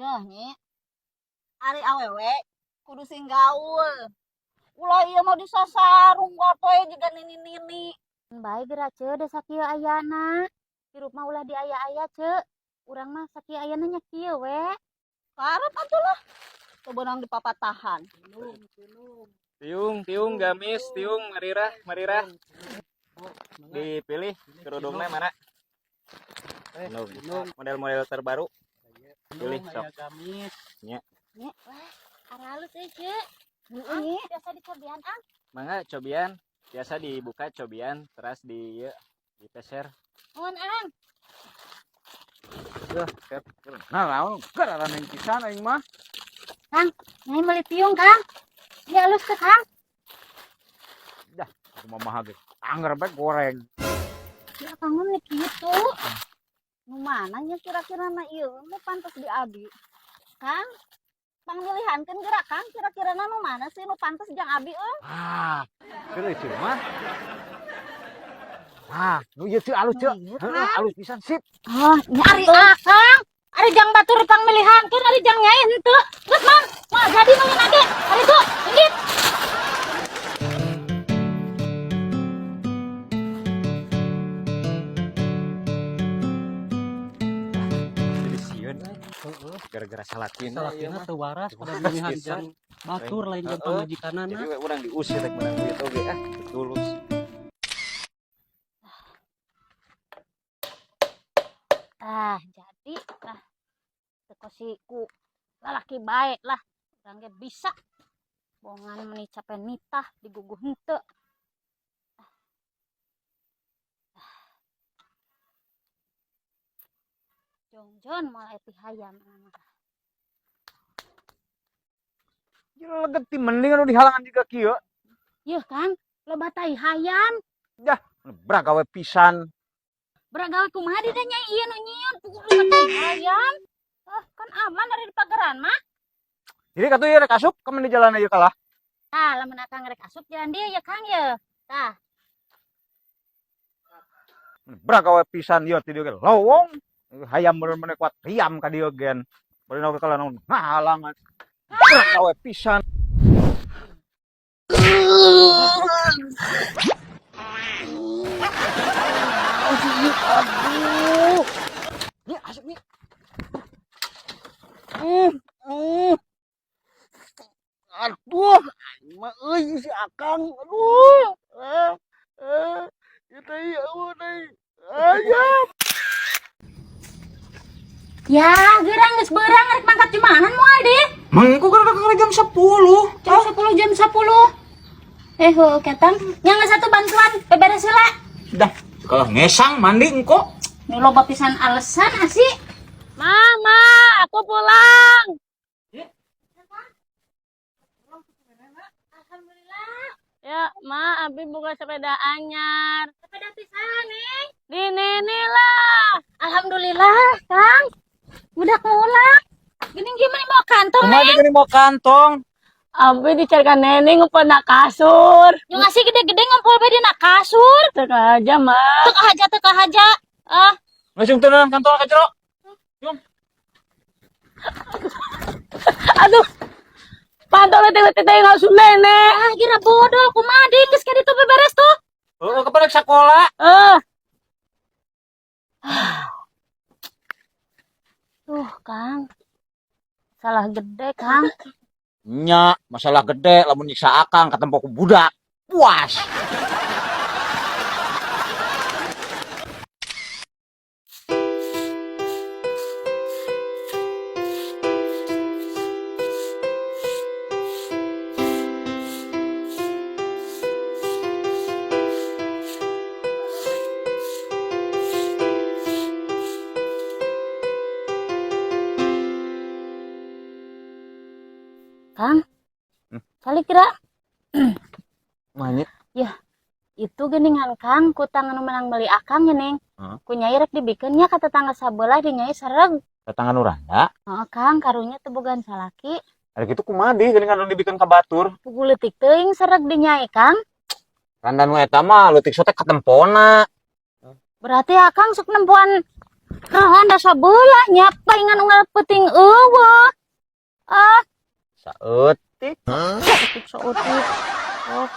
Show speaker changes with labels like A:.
A: Yah nyi, ari awewe kudu sing gaul. Ulah ieu mau disasarung poe juga nini-nini.
B: Bae geura ce da sakieu ayana. Hirup mah ulah diaya-aya ce. Urang mah sakieu ayana nya kieu we.
A: Karep atulah. Sebenang di papatahan.
C: Tiung, gamis, tiung, marirah. Dipilih kerudungnya mana? Model-model terbaru. Pilih sok.
D: Gamis.
C: Nya.
B: Nya, wah, aralus euy ce. Heeh, biasa dicobian ang.
C: Mangga cobian. Biasa dibuka cobian, terus dipeser.
B: Nuhun ang.
D: Nah, lawan gararan yang pisan aing mah.
B: Kang, nyai meuli piung Kang. Dia alus teh Kang.
D: Aku mah mah ge. Angger bae goreng.
B: Ya Kang mah kitu.
A: Nu mana nya kira-kira na ieu nu pantes di abi? Kang, pamilihankeun geura Kang, kira-kira nu mana sih nu pantes jang abi euy?
D: Geus ieu mah. Nu ieu teh alus ce. Heeh, alus pisan sip.
B: Oh, nyari Kang. Ari jang batur pamilihankeun, ari jang nyai henteu. Geus Mang, mah jadi nu nage. Ari tuh, inggit.
C: Jadi sieun. Gara-gara salakin.
D: Salakina teu waras pada pemilihan jang batur lain jang pamajikanana.
C: Jadi urang diusir rek menang duit oge tulus.
B: Jadi teu siku lalaki bae lah. Urang ge bisa. Bongan meuni capek nitah diguguh henteu. Jongjon moal eti hayam mah.
D: Jero leget ti mending anu dihalangan juga kieu.
B: Yeuh Kang, loba tai hayam.
D: Bragawe pisan.
B: Beragawe kumaha di nyai ieu nu nyieun pukul loba tai hayam. Kan aman dari di pageran mah.
D: Jadi katu ieu rek asup ke di jalan ieu kalah.
B: Lamun akang rek asup jalan dieu ya Kang ye. Tah,
D: Bragawe pisan ieu ti dieu ge lowong. Hayam bener-bener kuat riam ka dieu gen. Bari nu kalah nu ngahalangan. Bragawe pisan. Aduh. Ini asup nih. Aduh, mah euy si Akang. Aduh. Itu ieu euy. Ayam.
B: ya gerang geus beurang rek mangkat di mana moal di?
D: Mangku gara-gara jam 10.
B: Jam 10 jam 10. Heuh ketang nya satu bantuan beberes heula.
D: Dah, kalau ngesang mandi engko.
B: Nu loba pisan alesan asih. Mama, aku pulang. Alhamdulillah.
A: Ya, Ma, abi buka sepeda anyar.
B: Sepeda pisan nih.
A: Di Nini lah.
B: Alhamdulillah, Kang. Budak ngulang. Gini gimana mau kantong,
D: Kumaha
B: Neng?
D: digeuning mau kantong.
A: Abi dicarikan Neni ngumpul na kasur.
B: Yang ngasih gede-gede ngumpul bae dina kasur.
A: Teka aja, Ma.
B: Teu haja. Ah,
D: Langsung tenan kantong ka jero.
A: Aduh. Pantau letih-letih teh ngasuh nenek.
B: kira bodol kumaha deui geus ka ditu beberes tuh.
D: Heeh, kepada sekolah.
B: Kang. Salah gede, Kang.
D: Nya, masalah gede lamun nyiksa Akang katempo ku budak. Puas.
B: Kang. Kali kira
D: Manyet.
B: itu geningan Kang ku tangan menang beli Akang geuning. Ku nyai rek dibikeun nya ka tetangga sabelah di nyai sareng.
D: Tetangga nu randa.
B: Heeh Kang, karunya teu bogaan salaki.
D: Ari kitu kumaha deui geuning anu dibikeun ka batur.
B: Pukul leutik teuing sareng di nyai Kang.
D: Randa nu eta mah leutik sote katempona.
B: Berarti Akang sok nempuan Naon da sabelah nya palingan unggal peuting eueuh. Ah,
D: Saeutik.
B: sautik sautik. Oh,